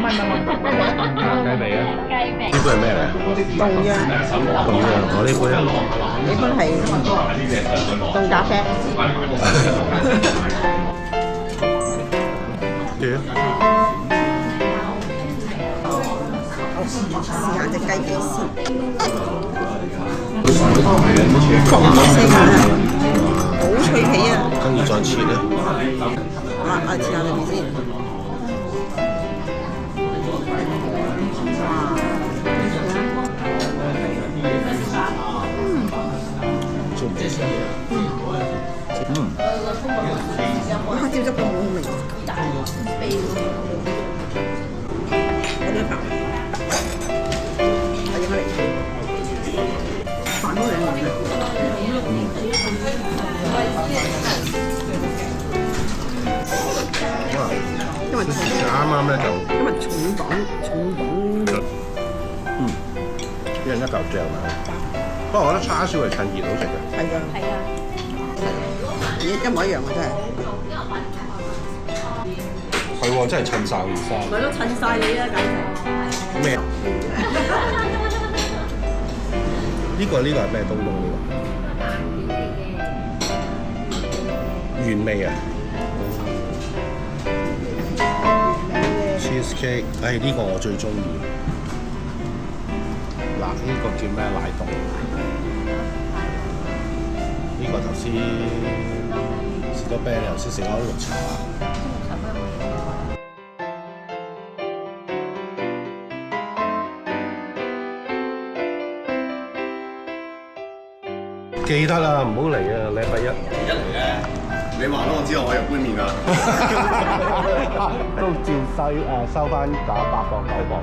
雞髀啊！呢杯係咩嚟？凍嘅，凍嘅，我呢杯啊。呢杯係凍咖啡。住啊！試下隻雞髀先。焗咗四下啦，好脆皮啊！跟住再切咧。切下裏面先。哇！黑椒汁都好好味。我啲飯，我影開嚟。飯都兩樣嘅。因為啱啱咧就因為重磅。一人一嚿醬啊！不過我覺得叉燒係趁熱好食嘅。係㗎。一模一樣嘅真係。係喎，真係襯晒件衫。咪咯，襯晒你啊，簡直。咩啊？呢個係咩東東呢個？原味啊！cheesecake，呢個我最中意。嗱，呢個叫咩奶凍？呢個頭先士多啤梨，頭先食咗綠茶。記得啦，唔好嚟啊！禮拜一。一嚟咧，你話咯，我知道我有杯麵啦。都照收翻8磅9磅。